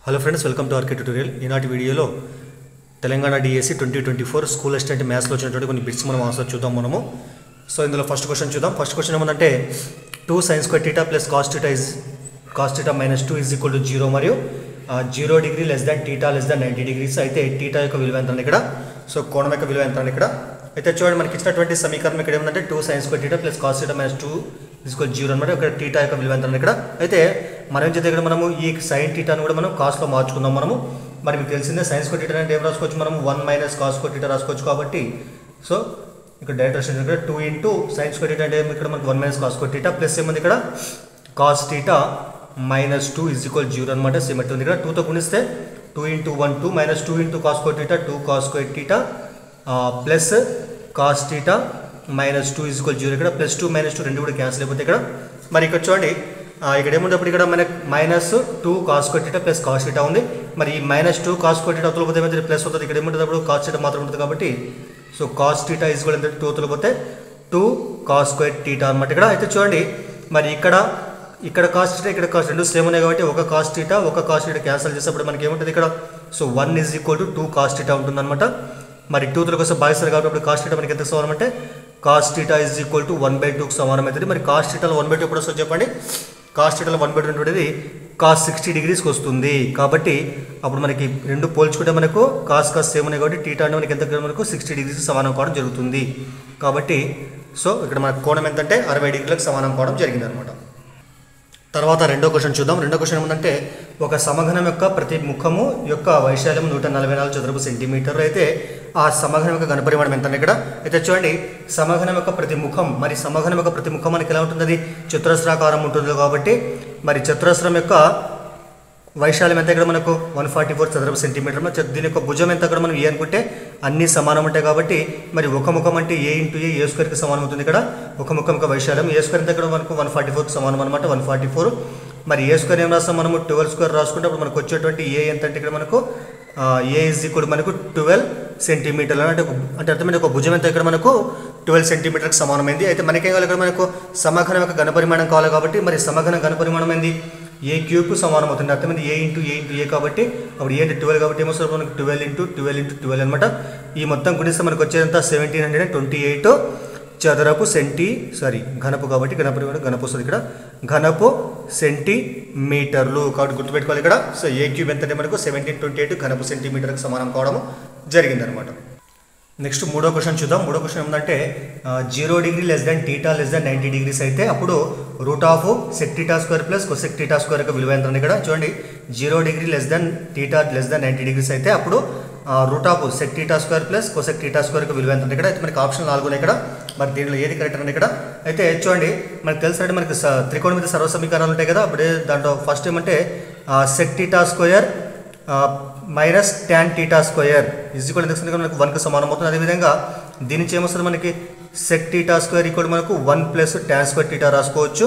Hello friends, welcome to RK tutorial. ఈనాటి వీడియోలో Telangana DSC 2024 school assistant మ్యాథ్స్లో వచ్చినటువంటి కొన్ని బిట్స్ మనం ఆన్సర్ చూద్దాం మనము. సో ఇందులో ఫస్ట్ క్వశ్చన్ చూద్దాం. ఫస్ట్ క్వశ్చన్ ఏమంటే 2 sin square theta plus cos theta minus 2 is equal to 0 మరియు 0 degree less than theta less than 90 degrees అయితే టీటా యొక్క విలువ ఎంత ఇక్కడ. సో కోణం యొక్క విలువ ఎంత ఇక్కడ. అయితే చూడండి, మనకి ఇచ్చినటువంటి సమీకరణం ఇక్కడ ఏమంటే 2 sin square theta plus cos theta minus 2 is equal to 0 అనమాట. ఇక్కడ టీటా యొక్క విలువ ఎంత ఇక్కడ. అయితే మనం ఏం చేస్తే ఇక్కడ మనము ఈ సైన్ టీటాను కూడా మనం కాస్లో మార్చుకుందాం మనము. మరి మీకు తెలిసిందే సైన్ స్క్వేర్ టీటా అంటే ఏం రాసుకోవచ్చు మనం 1 మైనస్ కాస్ స్క్వేర్ టీటా రాసుకోవచ్చు. కాబట్టి సో ఇక్కడ డైరెక్ట్ రాసిన ఇక్కడ 2 ఇంటూ సైన్ స్క్వేర్ టీటా అంటే ఇక్కడ మనకు 1 minus cos square theta plus ఏముంది ఇక్కడ cos theta minus 2 is equal to 0 అనమాట. సేమ్ ఉంది ఇక్కడ 2తో గుణిస్తే 2 into 1 2 minus 2 into cos square theta 2 cos square theta plus cos theta minus 2 is equal to 0. ఇక్కడ ప్లస్ 2 మైనస్ 2 రెండు కూడా క్యాన్సిల్ అయిపోతే ఇక్కడ. మరి ఇక్కడ చూడండి, ఇక్కడ ఏముంటప్పుడు ఇక్కడ మనకి minus 2 cos square theta plus cos theta ఉంది. మరి ఈ మైనస్ 2 కాస్ స్క్వేర్ టీటా తొలగిపోతే ఏమైతే ప్లస్ అవుతుంది. ఇక్కడ ఏముంటుంది కాస్ టీటా మాత్రం ఉంటుంది. కాబట్టి సో కాస్ టీటా ఈజ్ కూడా ఎంత 2 తొలగిపోతే 2 కాస్ స్క్వేర్ టీటా అనమాట ఇక్కడ. అయితే చూడండి, మరి ఇక్కడ కాస్ టీటా ఇక్కడ కాస్ రెండు సేమ్ ఉన్నాయి కాబట్టి ఒక కాస్ టీటా క్యాన్సిల్ చేసేప్పుడు మనకి ఏముంటుంది ఇక్కడ. So 1 is equal to 2 cos theta ఉంటుంది అనమాట. మరి 2 కోసం భాగిస్తారు కాబట్టి అప్పుడు కాస్ టీటా మనకి ఎంత సమానం అంటే cos theta is equal to 1/2కు సమానం అవుతుంది. మరి కాస్ టీటాలో 1/2 ఎప్పుడు వస్తుంది చెప్పండి. కాస్ టీటాలో 1/2 అనేది కాస్ 60 degreesకి వస్తుంది. కాబట్టి అప్పుడు మనకి రెండు పోల్చుకుంటే మనకు కాస్ సేమ్ ఉన్నాయి కాబట్టి టీటా అంటే మనకి ఎంత మనకు 60 degreesకి సమానం కావడం జరుగుతుంది. కాబట్టి సో ఇక్కడ మనకు కోణం ఎంతంటే 60 degreesలకు సమానం కావడం జరిగింది అనమాట. తర్వాత రెండో క్వశ్చన్ చూద్దాం. రెండో క్వశ్చన్ ఏమంటే ఒక సమఘనం యొక్క ప్రతి ముఖము యొక్క వైశాల్యం 144 చదరపు సెంటీమీటర్లు అయితే ఆ సమఘనం యొక్క ఘనపరిమాణం ఎంత ఇక్కడ. అయితే చూడండి, సమఘనం యొక్క ప్రతి ముఖం మరి సమఘనం యొక్క ప్రతి ముఖం మనకి ఎలా ఉంటుంది, అది చతురస్రాకారం ఉంటుంది. కాబట్టి మరి చతురస్రం యొక్క వైశాల్యం ఎంత ఇక్కడ మనకు 144 చదరపు సెంటీమీటర్. దీని యొక్క భుజం ఎంత అక్కడ మనం ఏ అనుకుంటే అన్ని సమానం ఉంటాయి. కాబట్టి మరి ఒక ముఖం అంటే ఏ ఇంటూ ఏ స్క్వేర్కి సమానం అవుతుంది. ఇక్కడ ఒక ముఖం యొక్క వైశాల్యం ఏ స్క్వేర్ ఎంత ఇక్కడ మనకు 144కి సమానం అనమాట. 144 మరి ఏ స్క్వేర్ ఏం రాస్తాం మనము 12 స్క్వేర్ రాసుకుంటే అప్పుడు మనకు వచ్చేటువంటి ఏ ఎంత అంటే ఇక్కడ మనకు ఏ ఈజ్ ఈక్వల్ మనకు 12 సెంటీమీటర్లు అంటే అర్థమైంది. ఒక భుజం ఎంత ఇక్కడ మనకు 12 సెంటీమీటర్కి సమానమైంది. అయితే మనకేం కావాలి ఇక్కడ మనకు సమఘనం యొక్క ఘనపరిమాణం కావాలి. కాబట్టి మరి సమఘన ఘనపరిమాణం ఏంది ఏ క్యూబ్కు సమానం అవుతుంది. అర్థమైంది ఏ ఇంటూ ఏ కాబట్టి అప్పుడు ఏ 12 కాబట్టి ఏమొస్తుంది మనకు 12 ఇంటూ 12 అనమాట. ఈ మొత్తం గుణిస్తే మనకు వచ్చేదంతా 1728 చదరపు ఘనపు కాబట్టి ఘనపు వస్తుంది ఇక్కడ ఘనపు సెంటీమీటర్లు. కాబట్టి గుర్తుపెట్టుకోవాలి ఇక్కడ. సో ఏ క్యూబ్ ఎంత అంటే మనకు 1728 ఘనపు సెంటీమీటర్కి సమానం కావడం జరిగింది అనమాట. నెక్స్ట్ మూడో క్వశ్చన్ చూద్దాం. మూడో క్వశ్చన్ ఏంటంటే 0 degree less than theta less than 90 degrees అయితే అప్పుడు route of sec theta square plus cosec theta square యొక్క విలువ ఎంత ఇక్కడ. చూడండి, 0 degree less than theta less than 90 degrees అయితే అప్పుడు route of sec theta square plus cosec theta square యొక్క విలువ ఎంత ఇక్కడ. అయితే మనకి ఆప్షన్ 4 ఉన్నాయి ఇక్కడ. మరి దీంట్లో ఏది కరెక్ట్ అంటే ఇక్కడ. అయితే చూడండి, మనకు తెలిసినట్టు మనకి త్రికోణ మీద సర్వ సమీకరణాలు ఉంటాయి కదా. అప్పుడే దాంట్లో ఫస్ట్ ఏమంటే check theta square minus tan theta square is equal మనకు 1కు సమానం అవుతుంది. అదేవిధంగా దీని నుంచి ఏమొస్తుంది మనకి సెక్ టీటా స్క్వేర్ ఈక్వల్ మనకు 1 ప్లస్ ట్యాన్ స్క్వేర్ టీటా రాసుకోవచ్చు.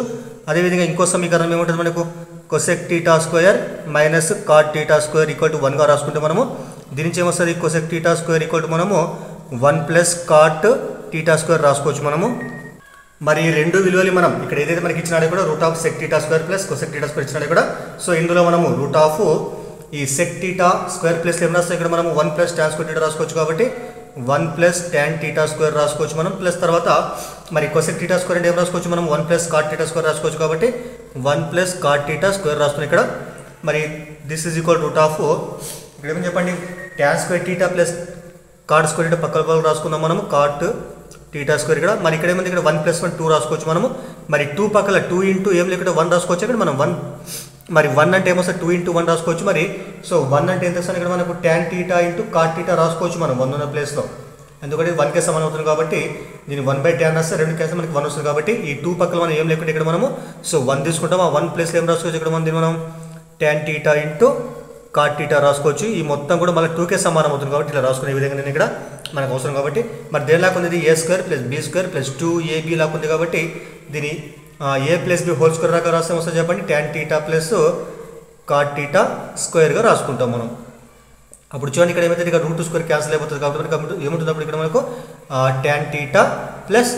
అదేవిధంగా ఇంకో సమీకరణం ఏముంటుంది మనకు cosec theta square minus cot theta square equal to 1గా రాసుకుంటే మనము దీని నుంచి ఏమొస్తుంది cosec theta square equal to మనము 1 ప్లస్ కాట్ టీటా స్క్వేర్ రాసుకోవచ్చు మనము. మరి రెండు విలువలు మనం ఇక్కడ ఏదైతే మనకి ఇచ్చినాడో కూడా root of sec theta square plus cosec theta square ఇచ్చినాడో కూడా. సో ఇందులో మనము రూట్ ఆఫ్ ఈ సెక్ టీటా స్క్వేర్ ప్లస్ ఏం రాస్తాం ఇక్కడ మనము 1 ప్లస్ ట్యాన్ స్క్వేర్ టీటా రాసుకోవచ్చు. కాబట్టి 1 ప్లస్ ట్యాన్ టీటా స్క్వేర్ రాసుకోవచ్చు మనం. ప్లస్ తర్వాత మరి కొసెక్ టీటా స్క్వేర్ అంటే ఏం రాసుకోవచ్చు మనం 1 ప్లస్ కాట్ టీటా స్క్వేర్ రాసుకోవచ్చు. కాబట్టి 1 ప్లస్ కాట్ టీటా స్క్వేర్ రాసుకుని ఇక్కడ. మరి this is equal root of ఇక్కడ ఏమని చెప్పండి tan square theta plus cot square theta పక్కన రాసుకుందాం మనము కాట్ టీటా స్క్వేర్ ఇక్కడ. మరి ఇక్కడ ఏమైంది ఇక్కడ 1 ప్లస్ 1 2 రాసుకోవచ్చు మనము. మరి 2 పక్కల 2 ఇంటూ ఏం లేకుండా 1 రాసుకోవచ్చు. ఇక్కడ మనం 1 మరి 1 అంటే ఏమొస్తుంది 2 ఇంటూ 1 రాసుకోవచ్చు. మరి సో 1 అంటే ఎంత వస్తుంది ఇక్కడ మనకు tan theta into cot theta రాసుకోవచ్చు మనం 1 ఉన్న ప్లేస్లో. ఎందుకంటే 1కే సమానం అవుతుంది కాబట్టి దీన్ని 1/tan రాస్తే 2 కేసు మనకి 1 వస్తుంది. కాబట్టి ఈ 2 పక్కల మనం ఏం లేకుండా ఇక్కడ మనము సో 1 తీసుకుంటాం. ఆ 1 ప్లేస్లో ఏం రాసుకోవచ్చు ఇక్కడ మనం tan theta into cot theta రాసుకోవచ్చు. ఈ మొత్తం కూడా మళ్ళీ 2కే సమానం అవుతుంది కాబట్టి ఇలా రాసుకునే విధంగా నేను ఇక్కడ మనకు అవసరం. కాబట్టి మరి దేని లాగా ఉంది a square plus b square plus 2ab లాగా ఉంది. కాబట్టి దీని a plus b whole square దాకా రాస్తే వస్తుంది చెప్పండి tan theta plus cot theta స్క్వేర్గా రాసుకుంటాం మనం. అప్పుడు చూడండి ఇక్కడ ఏమైతే ఇక్కడ రూట్ స్క్వేర్ క్యాన్సిల్ అయిపోతుంది. కాబట్టి ఏముంటుంది అప్పుడు ఇక్కడ మనకు tan theta plus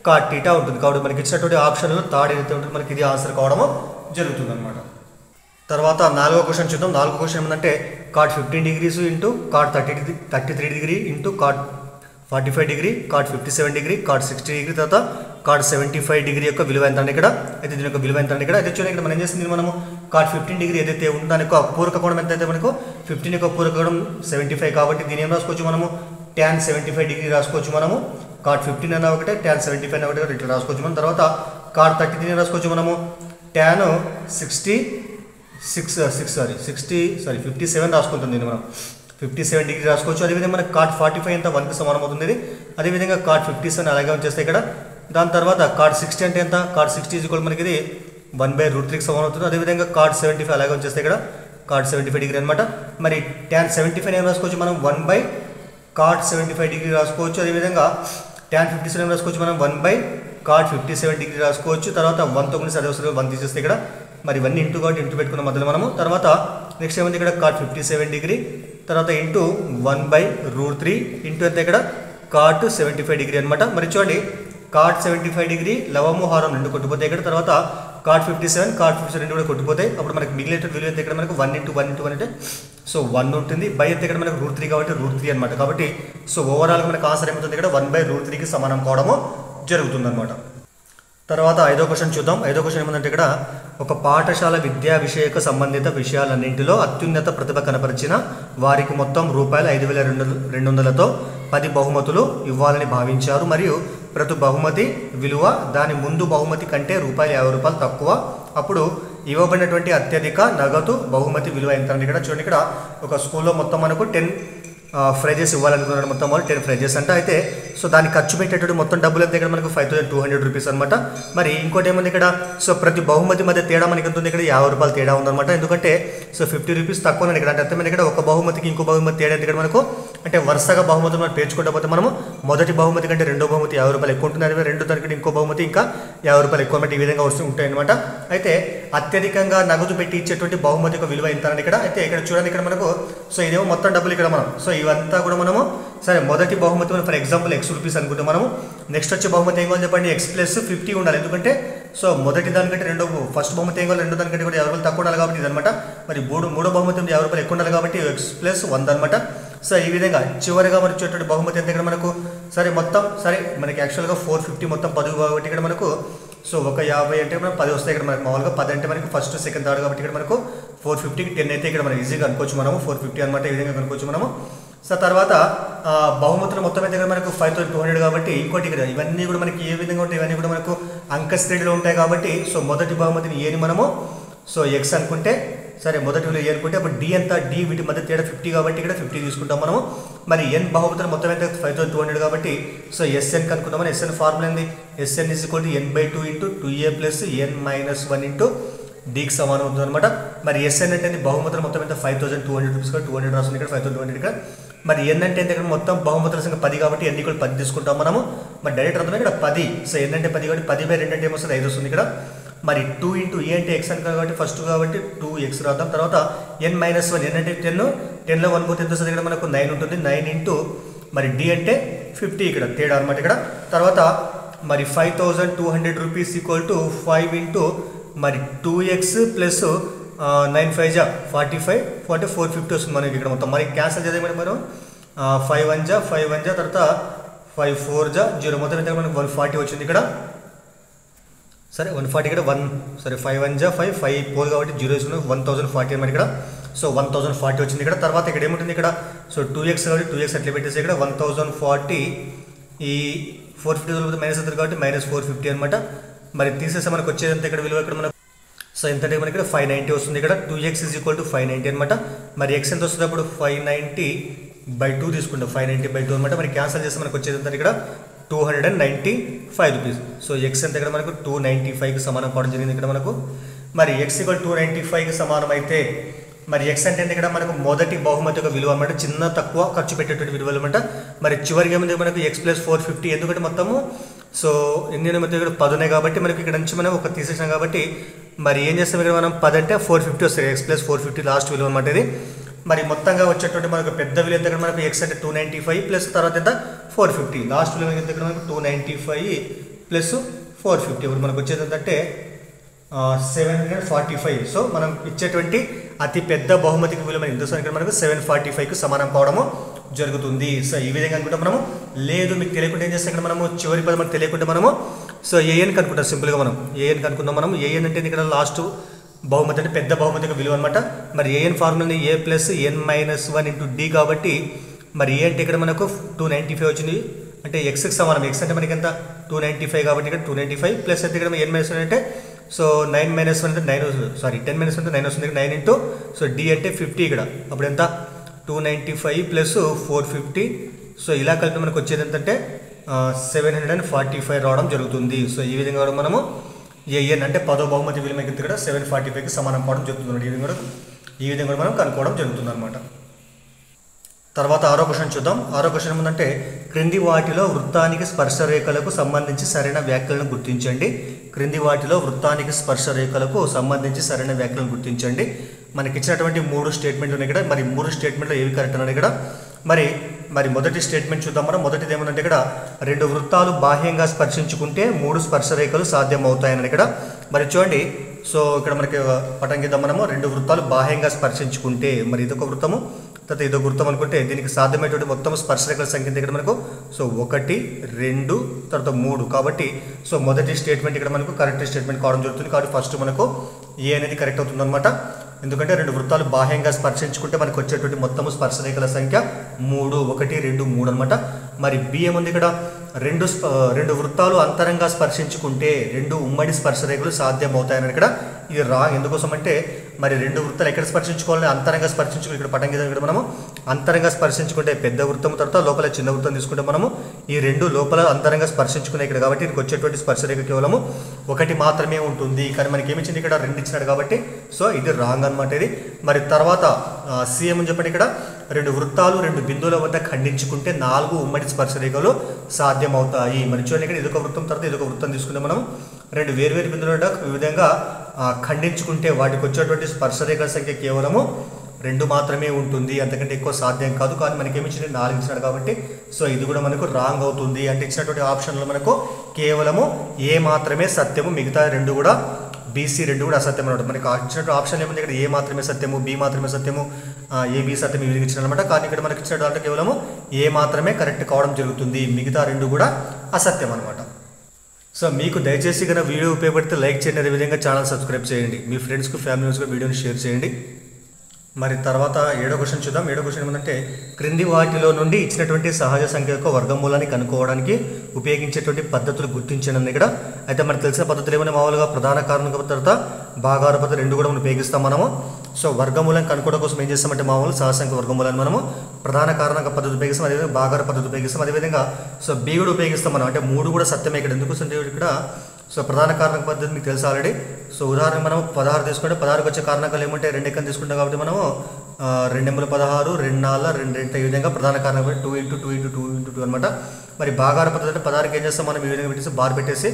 cot theta ఉంటుంది. కాబట్టి మనకి ఇచ్చినటువంటి ఆప్షన్లో థర్డ్ ఏదైతే ఉంటుంది మనకి ఇది ఆన్సర్ కావడము జరుగుతుంది అనమాట. తర్వాత 4వ క్వశ్చన్ చూద్దాం. 4వ క్వశ్చన్ ఏమంటే cot 15 degrees into cot 33 degree into cot 45 degree, cot 57 degree, cot 60 degree, తర్వాత cot 75 degree యొక్క విలువ ఎంత అంటే ఇక్కడ అయితే దీని యొక్క విలువ ఎంత అంటే ఇక్కడ అయితే చూడండి ఇక్కడ మనం ఏం చేస్తుంది మనము cot 15 degree ఏదైతే ఉందో దాని యొక్క పూరక కోణం ఎంత అయితే మనకు 15 యొక్క పూరక కోణం 75 కాబట్టి దీని ఏం రాసుకోవచ్చు మనము tan 75 degree రాసుకోవచ్చు మనము. cot 15 అన్న ఒకటే tan 75 అన్న ఒకటే ఇట్లా రాసుకోవచ్చు మనం. తర్వాత cot 33 రాసుకోవచ్చు మనము tan 57 రాసుకుంటుంది మనం 57 degree రాసుకోవచ్చు. అదేవిధంగా మనకు cot 45 ఎంత 1కి సమానం అవుతుంది. అదేవిధంగా cot 57 అలాగే వచ్చేస్తే ఇక్కడ. దాని తర్వాత cot 60 అంటే ఎంత cot 60 మనకి ఇది 1/√3కి సమానం అవుతుంది. అదేవిధంగా cot 75 అలాగే వచ్చేస్తే ఇక్కడ cot 75 degree అనమాట. మరి tan 75 ఏం రాసుకోవచ్చు మనం 1/cot 75 degree రాసుకోవచ్చు. అదేవిధంగా tan 57 ఏం రాసుకోవచ్చు మనం 1/cot 57 degree రాసుకోవచ్చు. తర్వాత 1తో గురించి అదే వస్తుంది 1 తీసేస్తే ఇక్కడ మరి ఇవన్నీ ఇంటూ కాబట్టి ఇంటూ పెట్టుకున్న మధ్యలో మనము. తర్వాత నెక్స్ట్ ఏముంది ఇక్కడ cot 57 degree తర్వాత ఇంటూ 1/√3 ఇంటూ ఎంత ఇక్కడ cot 75 degree అనమాట. మరి చూడండి cot 75 degree లవము హారం 2 కొట్టుపోతే ఇక్కడ తర్వాత cot 57 cot 57 కూడా కొట్టుపోతాయి. అప్పుడు మనకి మిగిలిన విలువ ఎంత ఇక్కడ మనకు 1 × 1 × 1 అంటే సో 1 ఉంటుంది. బై ఎంత ఇక్కడ మనకు √3 కాబట్టి √3 అనమాట. కాబట్టి సో ఓవరాల్గా మనకు ఆన్సర్ ఏమవుతుంది ఇక్కడ 1/√3కి సమానం కావడము జరుగుతుంది అనమాట. తర్వాత 5వ క్వశ్చన్ చూద్దాం. 5వ క్వశ్చన్ ఏమంటే ఇక్కడ ఒక పాఠశాల విద్యా విషయక సంబంధిత విషయాలన్నింటిలో అత్యున్నత ప్రతిభ కనపరిచిన వారికి మొత్తం రూపాయలు 5,200తో 10 బహుమతులు ఇవ్వాలని భావించారు. మరియు ప్రతి బహుమతి విలువ దాని ముందు బహుమతి కంటే ₹50 తక్కువ. అప్పుడు ఇవ్వబడినటువంటి అత్యధిక నగదు బహుమతి విలువ ఎంత అంటే ఇక్కడ చూడండి ఇక్కడ ఒక స్కూల్లో మొత్తం మనకు 10 ప్రైజెస్ ఇవ్వాలనుకున్నాడు. మొత్తం వాళ్ళు 10 ప్రైజెస్ అంటే అయితే సో దానికి ఖర్చు పెట్టేటప్పుడు మొత్తం డబ్బులు ఎంత ఇక్కడ మనకు 5,200 రూపీస్ అనమాట. మరి ఇంకోటి ఏముంది ఇక్కడ సో ప్రతి బహుమతి మధ్య తేడా మనకి ఎంత ఉంది ఇక్కడ ₹50 తేడా ఉందన్నమాట. ఎందుకంటే సో 50 రూపీస్ తక్కువ ఇక్కడ అంటే అర్థమైంది ఇక్కడ ఒక బహుమతికి ఇంకో బహుమతి తేడా ఇక్కడ మనకు అంటే వరుసగా బహుమతులు మనం పేర్చుకుంటా పోతే మనము మొదటి బహుమతి కంటే రెండో బహుమతి ₹50 ఎక్కువ ఉంటుంది. అదే రెండో దానికంటే ఇంకో బహుమతి ఇంకా ₹50 ఎక్కువ అనమాట. ఈ విధంగా వస్తూ ఉంటాయి అనమాట. అయితే అత్యధికంగా నగదు పెట్టి ఇచ్చేటువంటి బహుమతి యొక్క విలువ ఎంత అని ఇక్కడ అయితే ఇక్కడ చూడండి ఇక్కడ మనకు సో ఇదేమో మొత్తం డబ్బులు ఇక్కడ మనం సో ఇవంతా కూడా మనము సరే మొదటి బహుమతి మనం ఫర్ ఎగ్జాంపుల్ X రూపీస్ అనుకుంటే మనము నెక్స్ట్ వచ్చే బహుమతి ఏం కావాలి చెప్పండి X + 50 ఉండాలి. ఎందుకంటే సో మొదటి దానికంటే ఫస్ట్ బహుమతి ఏం కావాలి రెండో దానికంటే కూడా ₹50 తక్కువ ఉండాలి కాబట్టి ఇదనమాట. మరి మూడో బహుమతి ₹50 ఎక్కువ ఉండాలి కాబట్టి X + 100 అనమాట. సో ఈ విధంగా చివరిగా మరి వచ్చేటువంటి బహుమతి ఎంత ఇక్కడ మనకు సరే మొత్తం సరే మనకి యాక్చువల్గా 450 మొత్తం 10 కాబట్టి ఇక్కడ మనకు సో ఒక 50 అంటే మనం 10 వస్తాయి ఇక్కడ మనకు మామూలుగా 10 అంటే మనకు ఫస్ట్ సెకండ్ థర్డ్ కాబట్టి ఇక్కడ మనకు 450కి 10 అయితే ఇక్కడ మనం ఈజీగా అనుకోవచ్చు మనము 450 అనమాట. ఈ విధంగా అనుకోవచ్చు మనము. సో తర్వాత బహుమతులు మొత్తం అయితే మనకు 5,200 కాబట్టి ఇంకోటి ఇక్కడ ఇవన్నీ కూడా మనకి ఏ విధంగా ఉంటాయి ఇవన్నీ కూడా మనకు అంక శ్రేణిలో ఉంటాయి కాబట్టి సో మొదటి బహుమతిని ఏని మనము సో X అనుకుంటే సరే మొదటి విలువ ఏ అనుకుంటే అప్పుడు D ఎంత D వీటి మధ్య తేడా 50 కాబట్టి ఇక్కడ 50 తీసుకుంటాం మనము. మరి N బహుమతులు మొత్తం అయితే 5,200 కాబట్టి సో SN కనుక్కుంటాం. SN ఫార్ములా ఏంది SN = n/2 × 2a + n - 1 × Dకి సమానం అవుతుంది అనమాట. మరి SN అంటే బహుమతులు మొత్తం ఎంత 5,200 రూపీస్ 200 రాస్తుంది ఇక్కడ 5,200 ఇక్కడ. మరి N అంటే ఎంత ఇక్కడ మొత్తం బహుమతుల సంఖ్య 10 కాబట్టి N = 10 తీసుకుంటాం మనము. మరి డైరెక్ట్ అర్థం ఇక్కడ 10 సో N అంటే 10 కాబట్టి 10/2 అంటే ఏమొస్తుంది 5 వస్తుంది ఇక్కడ. మరి 2 × E అంటే X అని కాబట్టి ఫస్ట్ కాబట్టి 2X రాద్దాం. తర్వాత n - 1 N అంటే 10లో 1 పోతే ఎంత వస్తుంది ఇక్కడ మనకు 9 ఉంటుంది 9 × మరి D అంటే 50 ఇక్కడ తేడా అనమాట ఇక్కడ. తర్వాత మరి 5,200 రూపీస్ = 5 × మరి 2X + 9 × 5 = 45 450 వస్తుంది మనకి ఇక్కడ మొత్తం. మరి క్యాన్సిల్ చేద్దాం మనం 5 × 1 = 5 × తర్వాత 5 × 4 = 0 మొత్తం ఎంత మనకు 140 వచ్చింది ఇక్కడ. సరే 140 ఇక్కడ 1 సరే 5 × 1 = 5 5 4 కాబట్టి 0 వేసుకున్నాం 1040 అనమాట ఇక్కడ. సో 1040 వచ్చింది ఇక్కడ. తర్వాత ఇక్కడ ఏముంటుంది ఇక్కడ సో 2X కాబట్టి 2X అట్లా పెట్టేసి ఇక్కడ 1040 ఈ 450 మైనస్ అవుతుంది కాబట్టి -450 అనమాట. మరి తీసేస్తే మనకు వచ్చేదంతా ఇక్కడ విలువ ఇక్కడ మనకు సో ఎంత అంటే మనకి ఇక్కడ 590 వస్తుంది ఇక్కడ. 2X = 590 అనమాట. మరి X ఎంత వస్తుంది అప్పుడు 590/2 తీసుకుంటాం 590/2 అనమాట. మరి క్యాన్సిల్ చేస్తే మనకు వచ్చేదంతా ఇక్కడ 295 రూపీస్. సో X ఎంత ఇక్కడ మనకు 295కి సమానం కావడం జరిగింది ఇక్కడ మనకు. మరి X = 295కి సమానం అయితే మరి X అంటే ఇక్కడ మనకు మొదటి బహుమతి యొక్క విలువ అనమాట చిన్న తక్కువ ఖర్చు పెట్టేటువంటి విలువలు అనమాట. మరి చివరికి ఏముంది మనకు X + 450 ఎందుకంటే మొత్తము సో ఎన్ని ఇక్కడ 10 ఉన్నాయి కాబట్టి మనకి ఇక్కడ నుంచి మనం ఒక తీసేసాం కాబట్టి మరి ఏం చేస్తాం ఇక్కడ మనం 10 అంటే 450 వస్తుంది X + 450 లాస్ట్ విలువ అనమాట ఇది. మరి మొత్తంగా వచ్చేటువంటి మనకు పెద్ద విలువ ఎంత మనకు X అంటే 295 ప్లస్ తర్వాత ఎంత 450 లాస్ట్ విలువ ఎంత మనకు 295 + 450 ఇప్పుడు మనకు వచ్చేది ఏంటంటే 745. సో మనం ఇచ్చేటువంటి అతి పెద్ద బహుమతికి విలువ మన హిందూ సంఖ్య మనకు 745కు సమానం కావడము జరుగుతుంది. సో ఈ విధంగా అనుకుంటే మనము లేదు మీకు తెలియకుండా ఏం చేస్తాం ఇక్కడ మనము చివరి పదం మనకు తెలియకుండా మనము సో ఏఎన్ కనుక్కుంటాం. సింపుల్గా మనం ఏఎన్ కనుక్కుందాం. మనం ఏఎన్ అంటే ఇక్కడ లాస్ట్ బహుమతి అంటే పెద్ద బహుమతికి విలువ అనమాట. మరి ఏఎన్ ఫార్ములాని a plus n minus 1 into d కాబట్టి మరి ఏ అంటే ఇక్కడ మనకు 295 వచ్చింది అంటే ఎక్స్కి సమానం. ఎక్స్ అంటే మనకి ఎంత 295 కాబట్టి ఇక్కడ 295 ప్లస్ అయితే ఇక్కడ ఎన్ మైనస్ 1 అంటే సో 9 మైనస్ 1 అంటే 9 సారీ 10 మైనస్ 1 అంటే 9 వస్తుంది. 9 ఇంటూ సో డి అంటే 50 ఇక్కడ అప్పుడు ఎంత 295 ప్లస్ 450. సో ఇలా కలిపి మనకు వచ్చేది ఎంతంటే 745 రావడం జరుగుతుంది. సో ఈ విధంగా కూడా మనము ఏఎన్ అంటే 10వ బహుమతి విలువ ఇక్కడ 745కి సమానం కావడం జరుగుతుంది. ఈ విధంగా కూడా మనం కనుక్కోవడం జరుగుతుంది అనమాట. తర్వాత 6వ క్వశ్చన్ చూద్దాం. 6వ క్వశ్చన్ ఏమంటే క్రింది వాటిలో వృత్తానికి స్పర్శరేఖలకు సంబంధించి సరైన వ్యాఖ్యలను గుర్తించండి. క్రింది వాటిలో వృత్తానికి స్పర్శరేఖలకు సంబంధించి సరైన వ్యాఖ్యలను గుర్తించండి. మనకి ఇచ్చినటువంటి 3 స్టేట్మెంట్లు ఉన్నాయి ఇక్కడ. మరి 3 స్టేట్మెంట్లు ఏవి కరెక్ట్ అన్నాడు ఇక్కడ. మరి మొదటి స్టేట్మెంట్ చూద్దాం మనం. మొదటిది ఏమంటే ఇక్కడ 2 వృత్తాలు బాహ్యంగా స్పర్శించుకుంటే 3 స్పర్శరేఖలు సాధ్యమవుతాయని ఇక్కడ. మరి చూడండి సో ఇక్కడ మనకి పటం కింద మనము 2 వృత్తాలు బాహ్యంగా స్పర్శించుకుంటే మరి ఇదొక వృత్తము తర్వాత ఇదొక వృత్తం అనుకుంటే దీనికి సాధ్యమైనటువంటి మొత్తం స్పర్శరేఖల సంఖ్య ఇక్కడ మనకు సో 1 2 తర్వాత 3 కాబట్టి సో మొదటి స్టేట్మెంట్ ఇక్కడ మనకు కరెక్ట్ స్టేట్మెంట్ కావడం జరుగుతుంది. కాబట్టి ఫస్ట్ మనకు ఏ అనేది కరెక్ట్ అవుతుంది అనమాట. ఎందుకంటే 2 వృత్తాలు బాహ్యంగా స్పర్శించుకుంటే మనకు వచ్చేటువంటి మొత్తము స్పర్శరేఖల సంఖ్య 3 1 2 3 అనమాట. మరి బి ఏముంది ఇక్కడ 2 వృత్తాలు అంతరంగా స్పర్శించుకుంటే 2 ఉమ్మడి స్పర్శరేఖలు సాధ్యమవుతాయని ఇక్కడ. ఇది రాంగ్. ఎందుకోసం అంటే మరి 2 వృత్తాలు ఎక్కడ స్పర్శించుకోవాలని అంతరంగా స్పర్శించుకుని ఇక్కడ పటం కింద ఇక్కడ మనము అంతరంగా స్పర్శించుకుంటే పెద్ద వృత్తం తర్వాత లోపల చిన్న వృత్తం తీసుకుంటే మనము ఈ 2 లోపల అంతరంగా స్పర్శించుకునే ఇక్కడ కాబట్టి దీనికి వచ్చేటువంటి స్పర్శరేఖ కేవలము 1 మాత్రమే ఉంటుంది. కానీ మనకి ఏమి ఇచ్చింది ఇక్కడ 2 ఇచ్చినాడు కాబట్టి సో ఇది రాంగ్ అనమాట ఇది. మరి తర్వాత సీఎం అని చెప్పండి ఇక్కడ 2 వృత్తాలు 2 బిందువుల వద్ద ఖండించుకుంటే 4 ఉమ్మడి స్పర్శరేఖలు సాధ్యమవుతాయి. మరి చూడండి ఇక్కడ ఇదొక వృత్తం తర్వాత ఇదొక వృత్తం తీసుకుంటే మనం 2 వేర్వేరు బిందువుల వద్ద ఈ విధంగా ఖండించుకుంటే వాటికి వచ్చేటువంటి స్పర్శరేఖల సంఖ్య కేవలము 2 మాత్రమే ఉంటుంది. అంతకంటే ఎక్కువ సాధ్యం కాదు. కానీ మనకి ఏమి ఇచ్చింది 4 ఇచ్చినాడు కాబట్టి సో ఇది కూడా మనకు రాంగ్ అవుతుంది. అంటే ఇచ్చినటువంటి ఆప్షన్లో మనకు కేవలము ఏ మాత్రమే సత్యము, మిగతా 2 కూడా బీసీ 2 కూడా అసత్యం అనమాట. మనకి ఇచ్చినట్టు ఆప్షన్ ఏముంది ఇక్కడ ఏ మాత్రమే సత్యము, బి మాత్రమే సత్యము, ఏబి సత్యం ఈ విధంగా ఇచ్చిన అనమాట. కానీ ఇక్కడ మనకి ఇచ్చిన దాంట్లో కేవలము ఏ మాత్రమే కరెక్ట్ కావడం జరుగుతుంది, మిగతా 2 కూడా అసత్యం అనమాట. సో మీకు దయచేసి కనుక వీడియో ఉపయోగపడితే లైక్ చేయండి, అదేవిధంగా ఛానల్ సబ్స్క్రైబ్ చేయండి, మీ ఫ్రెండ్స్కి ఫ్యామిలీస్కి వీడియోని షేర్ చేయండి. మరి తర్వాత 7వ క్వశ్చన్ చూద్దాం. 7వ క్వశ్చన్ ఏమంటే క్రింది వాటిలో నుండి ఇచ్చినటువంటి సహజ సంఖ్య యొక్క వర్గమూలాన్ని కనుక్కోవడానికి ఉపయోగించేటువంటి పద్ధతులు గుర్తించండి ఇక్కడ. అయితే మనకు తెలిసిన పద్ధతులు ఏమైనా మామూలుగా ప్రధాన కారణక తర్వాత భాగాహార పద్ధతి 2 కూడా మనం ఉపయోగిస్తాం మనము. సో వర్గమూలం కనుక్కోవడం కోసం ఏం చేస్తామంటే మామూలు సహజ సంఖ్య వర్గమూలాన్ని మనము ప్రధాన కారణక పద్ధతి ఉపయోగిస్తాం, అదేవిధంగా భాగాహార పద్ధతి ఉపయోగిస్తాం, అదేవిధంగా సో బి కూడా ఉపయోగిస్తాం మనం. అంటే 3 కూడా సత్యమే ఇక్కడ. ఎందుకోసం ఇక్కడ సో ప్రధాన కారణక పద్ధతి మీకు తెలుసు ఆల్రెడీ. సో ఉదాహరణ మనం 16 తీసుకుంటే 16కి వచ్చే కారణకాలు ఏమంటే 2 ఎక్కని తీసుకుంటాం కాబట్టి మనము 2 ఎములు 16 2 4 2 ఈ విధంగా ప్రధాన కారణం 2 × 2 × 2 × 2 అనమాట. మరి భాగాహార పద్ధతి అంటే 16కి ఏం చేస్తాం మనం ఈ విధంగా పెట్టేసి బార్ పెట్టేసి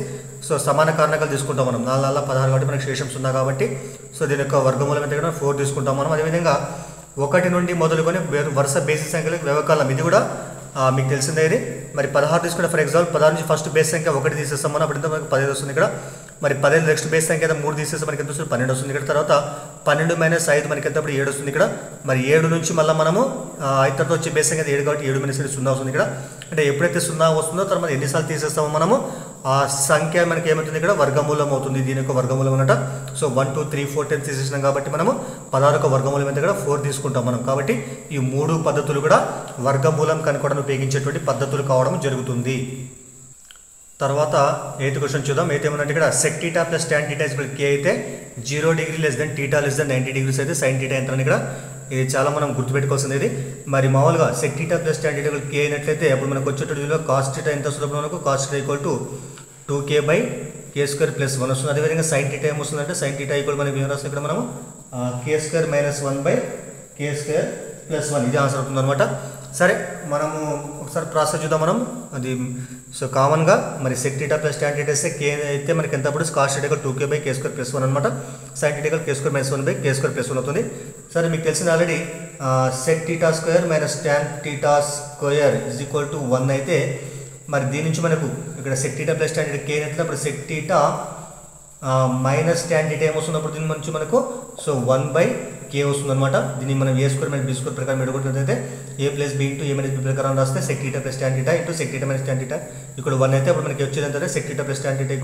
సో సమాన కారణకాలు తీసుకుంటాం మనం. 4 4 16 కాబట్టి మనకి శేషం 0 కాబట్టి సో దీని యొక్క వర్గమూలం ఎంత 4 తీసుకుంటాం మనం. అదేవిధంగా 1 నుండి మొదలుకొని వరుస బేసి సంఖ్యలకు వ్యవకలనం ఇది కూడా మీకు తెలిసిందే ఇది. మరి 16 తీసుకుంటే ఫర్ ఎగ్జాంపుల్ 16 నుంచి ఫస్ట్ బేస్ సంఖ్య 1 తీసేస్తాం మనం, అప్పుడు మనకు 15 వస్తుంది ఇక్కడ. మరి 15 నెక్స్ట్ బేస్ సంఖ్య 3 తీసేస్తే మనకి ఎంత వస్తుంది 12 వస్తుంది ఇక్కడ. తర్వాత 12 - 5 మనకి ఎంత 7 వస్తుంది ఇక్కడ. మరి 7 నుంచి మళ్ళీ మనము 5 తర్వాత వచ్చే బేస్ సంఖ్య 7 కాబట్టి 7 - 7 0 వస్తుంది ఇక్కడ. అంటే ఎప్పుడైతే 0 వస్తుందో తర్వాత మనం ఎన్నిసార్లు తీసేస్తామో మనము ఆ సంఖ్య మనకి ఏమవుతుంది ఇక్కడ వర్గమూలం అవుతుంది. దీని యొక్క వర్గమూలం అనమాట. సో 1 2 3 4 10 తీసేసినాం కాబట్టి మనము 16 యొక్క వర్గమూలం ఎంత ఇక్కడ 4 తీసుకుంటాం మనం. కాబట్టి ఈ 3 పద్ధతులు కూడా వర్గమూలం కనుక్కోవడానికి ఉపయోగించేటువంటి పద్ధతులు కావడం జరుగుతుంది. తర్వాత 8th క్వశ్చన్ చూద్దాం. 8 ఏమన్నా ఇక్కడ sec θ + tan θ k అయితే 0 డిగ్రీ θ < 90 degrees అయితే sin θ ఎంత ఇక్కడ. ఇది చాలా మనం గుర్తుపెట్టుకోవాల్సింది ఇది. మరి మామూలుగా sec θ + tan θ k అయినట్లయితే అప్పుడు మనకు వచ్చేటువంటి విలువ cos θ ఎంత వస్తుంది మనకు cos θ = 2k/k² + 1 వస్తుంది. అదేవిధంగా sin θ ఏమొస్తుందంటే sin θ మనకి ఏం రాస్తుంది ఇక్కడ మనము k² - 1/k² + 1 ఇది ఆన్సర్ అవుతుంది అనమాట. సరే మనము ఒకసారి ప్రాసెస్ చూద్దాం మనం. అది సో కామన్గా మరి sec θ + tan θ వేస్తే k అయితే మనకి ఎంత అప్పుడు cos θ = 2k/k² + 1 అనమాట. sin θ = k² - 1/k² + 1 అవుతుంది. సరే మీకు తెలిసింది ఆల్రెడీ sec θ² - tan θ² = 1 అయితే మరి దీని నుంచి మనకు ఇక్కడ sec θ + tan θ k అయితే అప్పుడు sec θ మైనస్ ట్యాన్ టీటా ఏమొస్తున్నప్పుడు దీని నుంచి మనకు సో 1/k వస్తుందన్నమాట. దీన్ని మనం ఏ స్క్వేర్ మైనస్ బి స్క్వేర్ ప్రకారం ఎడగొట్టినట్లయితే ఏ plus b into a minus B ప్రకారం రాస్తే sec theta plus tan theta into sec theta minus tan theta ఇక్కడ 1 అయితే అప్పుడు మనకి వచ్చేది అంటే sec theta plus tan theta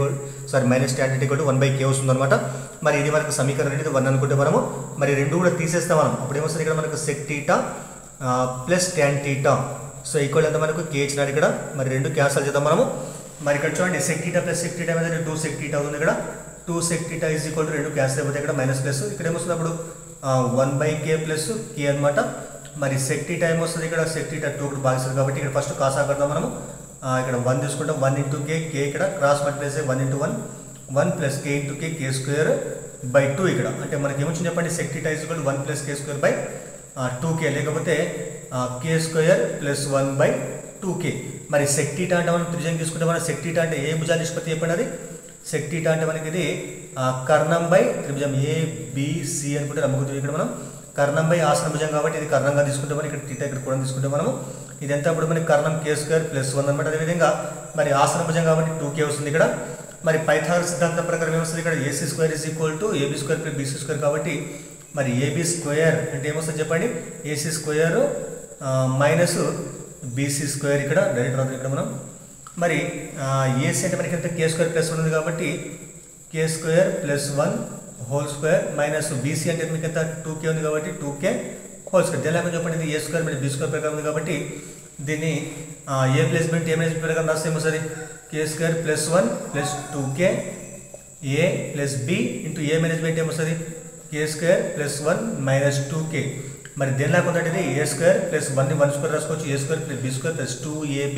minus tan theta 1/k వస్తుందన్నమాట. మరి ఇది మనకు సమీకరణం అనేది 1 అనుకుంటే మనము మరి రెండు కూడా తీసేస్తాం మనం. అప్పుడు ఏమొస్తుంది ఇక్కడ మనకు sec theta plus tan theta so equal ఎంత మనకు k ఇచ్చినాడు ఇక్కడ. మరి రెండు క్యాన్సల్ చేద్దాం మనము. మరి ఇక్కడ చూడండి sec theta plus sec theta మీద 2 సెక్ టీటా అవుతుంది ఇక్కడ. 2 sec theta is equal to రెండు క్యాన్సల్ అయిపోతే ఇక్కడ మైనస్ ప్లస్ ఇక్కడ ఏమొస్తుంది అప్పుడు 1/k ప్లస్ k అనమాట. మరి సెక్ టీటా ఏమొస్తుంది ఇక్కడ సెక్ టీటా 2 ఒకటి భాగిస్తుంది కాబట్టి ఇక్కడ ఫస్ట్ కాస్ ఆకడదాం మనము. ఇక్కడ 1 తీసుకుంటాం 1 ఇంటూ k ఇక్కడ cross multiply 1 into 1 plus k into k square by 2 ఇక్కడ అంటే మనకి ఏమొచ్చింది చెప్పండి sec theta is equal 1 plus k square by 2k లేకపోతే k స్క్వేర్ ప్లస్ 1/2k. మరి సెక్ టీటా అంటే మనం త్రిభుజం తీసుకుంటే మనం సెక్ టీటా అంటే ఏ భుజాల నిష్పత్తి చెప్పండి అది. సెక్ టీటా అంటే మనకి ఇది కర్ణం బై త్రిభుజం ABC అనుకుంటే నమ్ముకుంటుంది ఇక్కడ మనం కర్ణం బై ఆసన భుజం కాబట్టి ఇది కర్ణంగా తీసుకుంటే మనం ఇక్కడ టీటా ఇక్కడ కూడా తీసుకుంటే మనము ఇదంతా ఇప్పుడు మనకి కర్ణం k స్క్వేర్ ప్లస్ 1 అనమాట. అదేవిధంగా మరి ఆసన భుజం కాబట్టి 2k వస్తుంది ఇక్కడ. మరి పైథాగరస్ సిద్ధాంతం ప్రకారం ఏమొస్తుంది ఇక్కడ AC square is equal to AB square plus BC square కాబట్టి మరి AB స్క్వేర్ అంటే ఏమొస్తుంది చెప్పండి AC square minus BC square ఇక్కడ డైరెక్ట్ రాదు ఇక్కడ మనం. మరి AC అంటే మనకి ఎంత k స్క్వేర్ ప్లస్ 1 ఉంది కాబట్టి k square plus 1 whole square minus BC అంటే మీకు ఎంత 2k ఉంది కాబట్టి 2k హోల్ స్క్వేర్. దీనిలో చెప్పండి ఇది A square minus B square ప్రకారం ఉంది కాబట్టి దీన్ని A plus B into A minus B ప్రకారం రాస్తే ఏమొస్తుంది k square plus 1 plus 2k A plus B into A minus B అంటే ఏమొస్తుంది k square plus 1 minus 2k. మరి దేనిలా కొంటే ఇది ఏ స్క్వేర్ ప్లస్ 1 1 స్క్వేర్ రాసుకోవచ్చు a square plus b square plus 2ab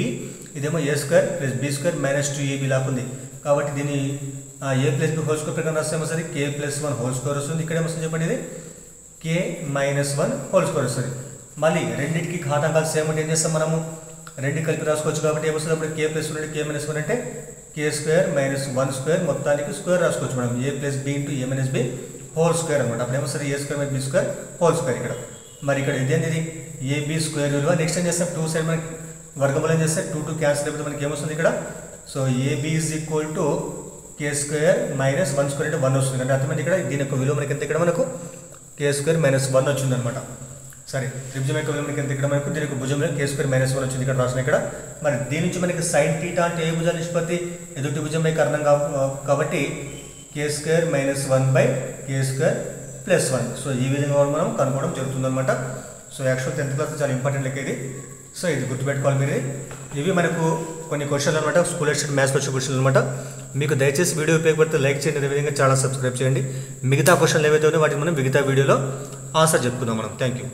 ఇదేమో a square plus b square minus 2ab లాకుంది కాబట్టి దీన్ని a plus b whole square ప్రకారం రాస్తే ఏమొస్తుంది k ప్లస్ 1 హోల్ స్క్వేర్ వస్తుంది. ఇక్కడ ఏమొస్తుంది చెప్పండి ఇది k మైనస్ 1 హోల్ స్క్వేర్ వస్తుంది. మళ్ళీ రెండింటికి ఘాతాంకాలు సేమ్ ఉంటే ఏం చేస్తాం మనము రెండు కలిపి రాసుకోవచ్చు కాబట్టి ఏమొస్తుంది అప్పుడు k ప్లస్ 1 k మైనస్ 1 అంటే k స్క్వేర్ మైనస్ 1 స్క్వేర్ మొత్తానికి స్క్వేర్ రాసుకోవచ్చు మనం a plus b into a minus b whole square అనమాట. అప్పుడు ఏమొస్తుంది a square minus b square whole square ఇక్కడ. మరి ఇక్కడ ఇదేంటిది AB స్క్వేర్ విలువ నెక్స్ట్ ఏం చేస్తాం 2 సైడ్ మనకి వర్గమూలం చేస్తే 2 క్యాన్సిల్ అయిపోతే మనకి ఏమొస్తుంది ఇక్కడ so AB is equal to k square minus 1 square అంటే 1 వస్తుంది అంటే అర్థమైంది ఇక్కడ దీని యొక్క విలువ మనకి ఎంత ఇక్కడ మనకు k స్క్వేర్ మైనస్ 1 వచ్చింది అనమాట. సరే త్రిభుజం యొక్క విలువ మనకి ఎంత ఇక్కడ మనకు దీని యొక్క భుజంలో k స్క్వేర్ మైనస్ 1 వచ్చింది ఇక్కడ రాసిన ఇక్కడ. మరి దీని నుంచి మనకి సైన్ టీటా అంటే ఏ భుజాల నిష్పత్తి ఎదుటి భుజం బై కర్ణం కాబట్టి k square minus 1/k square plus 1 so ఈ విధంగా మనం కనుక్కోవడం జరుగుతుందన్నమాట. సో యాక్చువల్ 10th క్లాస్ చాలా ఇంపార్టెంట్ లెక్క ఇది. సో ఇది గుర్తుపెట్టుకోవాలి మీరు. ఇవి మనకు కొన్ని క్వశ్చన్లు అనమాట స్కూల్ అసిస్టెంట్ మ్యాథ్స్ వచ్చే క్వశ్చన్లు అనమాట. మీకు దయచేసి వీడియో ఉపయోగపడితే లైక్ చేయండి అదేవిధంగా ఛానల్ సబ్స్క్రైబ్ చేయండి. మిగతా క్వశ్చన్లు ఏవైతే ఉన్నాయో వాటికి మనం మిగతా వీడియోలో ఆన్సర్ చెప్పుకుందాం మనం. Thank you.